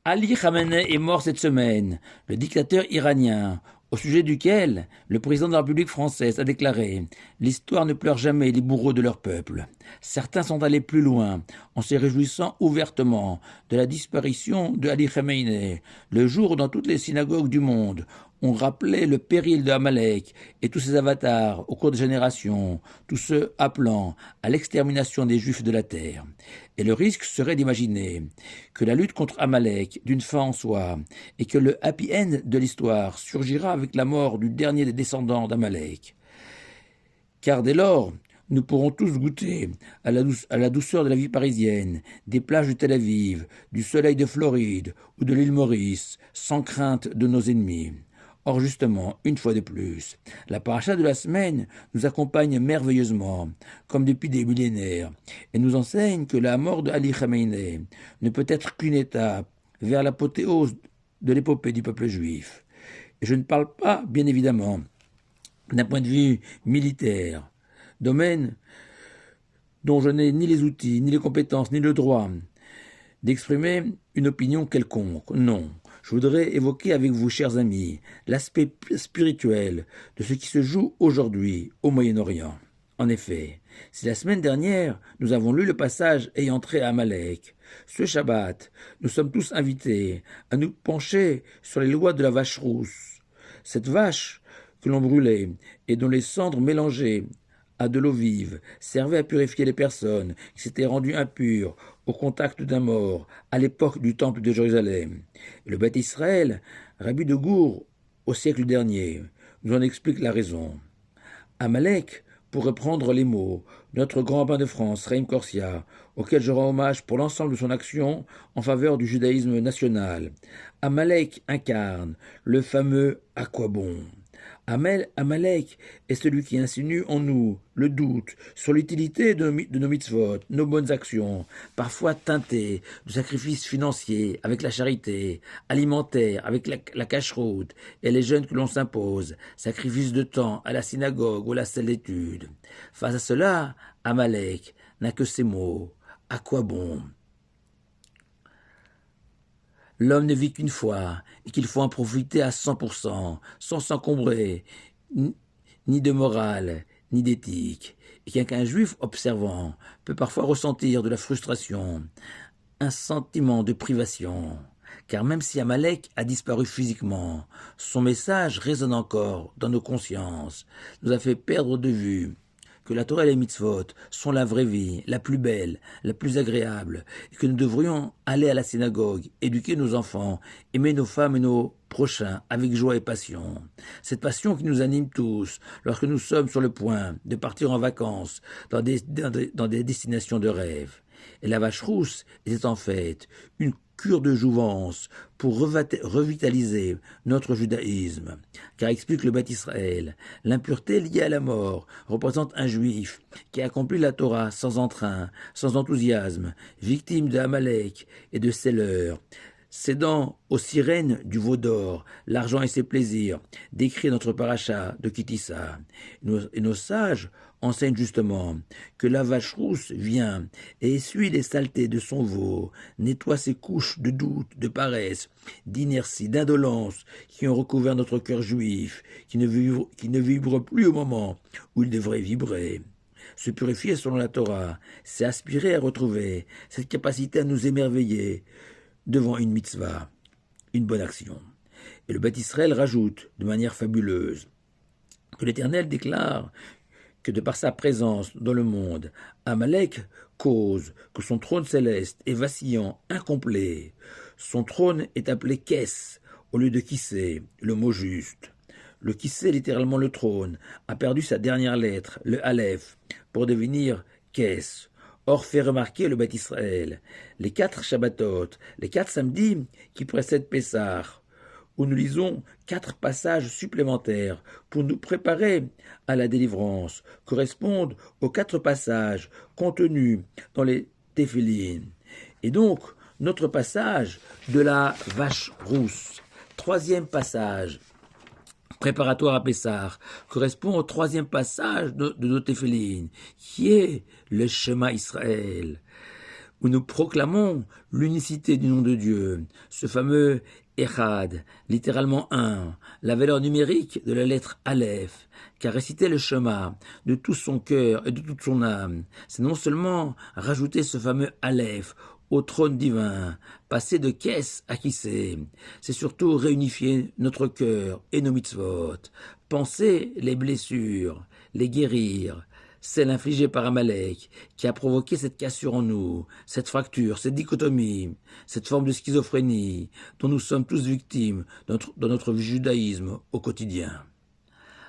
Ali Khamenei est mort cette semaine, le dictateur iranien, au sujet duquel le président de la République française a déclaré: l'histoire ne pleure jamais les bourreaux de leur peuple. Certains sont allés plus loin, en se réjouissant ouvertement de la disparition de Ali Khamenei, le jour où dans toutes les synagogues du monde on rappelait le péril de Amalek et tous ses avatars au cours des générations, tous ceux appelant à l'extermination des Juifs de la terre. Et le risque serait d'imaginer que la lutte contre Amalek d'une fin en soi, et que le happy end de l'histoire surgira avec la mort du dernier des descendants d'Amalek. Car dès lors, nous pourrons tous goûter à la douceur de la vie parisienne, des plages de Tel Aviv, du soleil de Floride ou de l'île Maurice, sans crainte de nos ennemis. Or justement, une fois de plus, la paracha de la semaine nous accompagne merveilleusement, comme depuis des millénaires, et nous enseigne que la mort de Ali Khamenei ne peut être qu'une étape vers l'apothéose de l'épopée du peuple juif. Et je ne parle pas, bien évidemment, d'un point de vue militaire, domaine dont je n'ai ni les outils, ni les compétences, ni le droit d'exprimer une opinion quelconque. Non. Je voudrais évoquer avec vous, chers amis, l'aspect spirituel de ce qui se joue aujourd'hui au Moyen-Orient. En effet, si la semaine dernière, nous avons lu le passage ayant trait à Amalek, ce Shabbat, nous sommes tous invités à nous pencher sur les lois de la vache rousse. Cette vache que l'on brûlait et dont les cendres mélangées à de l'eau vive servaient à purifier les personnes qui s'étaient rendues impures au contact d'un mort à l'époque du temple de Jérusalem. Le Beth Israël, Rabbi de Gour, au siècle dernier, nous en explique la raison. Amalek, pour reprendre les mots de notre grand rabbin de France, Raïm Corsia, auquel je rends hommage pour l'ensemble de son action en faveur du judaïsme national. Amalek incarne le fameux « à quoi bon ?» Amalek est celui qui insinue en nous le doute sur l'utilité de nos mitzvot, nos bonnes actions, parfois teintées de sacrifices financiers avec la charité, alimentaires avec la cacheroute et les jeûnes que l'on s'impose, sacrifices de temps à la synagogue ou à la salle d'études. Face à cela, Amalek n'a que ces mots. À quoi bon ? L'homme ne vit qu'une fois, et qu'il faut en profiter à 100%, sans s'encombrer ni de morale, ni d'éthique, et qu'un juif observant peut parfois ressentir de la frustration, un sentiment de privation. Car même si Amalek a disparu physiquement, son message résonne encore dans nos consciences, nous a fait perdre de vue que la Torah et les mitzvot sont la vraie vie, la plus belle, la plus agréable, et que nous devrions aller à la synagogue, éduquer nos enfants, aimer nos femmes et nos prochains avec joie et passion. Cette passion qui nous anime tous lorsque nous sommes sur le point de partir en vacances dans des destinations de rêve. Et la vache rousse était en fait une cure de jouvence pour revitaliser notre judaïsme. Car explique le Beth Israël, l'impureté liée à la mort représente un juif qui accomplit la Torah sans entrain, sans enthousiasme, victime de Amalek et de ses leurs, cédant aux sirènes du veau d'or, l'argent et ses plaisirs, décrit notre paracha de Kitissa. Et nos sages enseignent justement que la vache rousse vient et essuie les saletés de son veau, nettoie ses couches de doute, de paresse, d'inertie, d'indolence qui ont recouvert notre cœur juif, qui ne vibre plus au moment où il devrait vibrer. Se purifier selon la Torah, c'est aspirer à retrouver cette capacité à nous émerveiller devant une mitzvah, une bonne action. Et le Beth Israël rajoute de manière fabuleuse que l'Éternel déclare que de par sa présence dans le monde, Amalek cause que son trône céleste est vacillant, incomplet. Son trône est appelé Kès au lieu de Kissé, le mot juste. Le Kissé, littéralement le trône, a perdu sa dernière lettre, le Aleph, pour devenir Kès. Or, fait remarquer le Beth Israël, les 4 Shabbatot, les 4 samedis qui précèdent Pessah, où nous lisons 4 passages supplémentaires pour nous préparer à la délivrance, correspondent aux 4 passages contenus dans les Téphilin. Et donc, notre passage de la vache rousse, 3e passage, préparatoire à Pessah, correspond au 3e passage de nos Téphilin, qui est le Shema Israël, où nous proclamons l'unicité du nom de Dieu, ce fameux Echad, littéralement un, la valeur numérique de la lettre Aleph, car réciter le Shema de tout son cœur et de toute son âme, c'est non seulement rajouter ce fameux Aleph au trône divin, passer de Kess à Kissé, c'est surtout réunifier notre cœur et nos mitzvot, penser les blessures, les guérir, celle infligée par Amalek, qui a provoqué cette cassure en nous, cette fracture, cette dichotomie, cette forme de schizophrénie dont nous sommes tous victimes dans notre judaïsme au quotidien.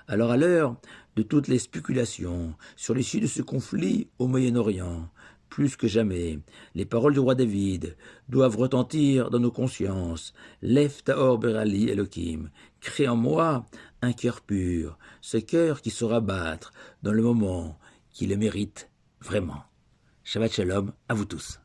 Alors à l'heure de toutes les spéculations sur l'issue de ce conflit au Moyen-Orient, plus que jamais, les paroles du roi David doivent retentir dans nos consciences. Lève Tahor Berali Elohim, crée en moi un cœur pur, ce cœur qui saura battre dans le moment qui le mérite vraiment. Shabbat Shalom à vous tous.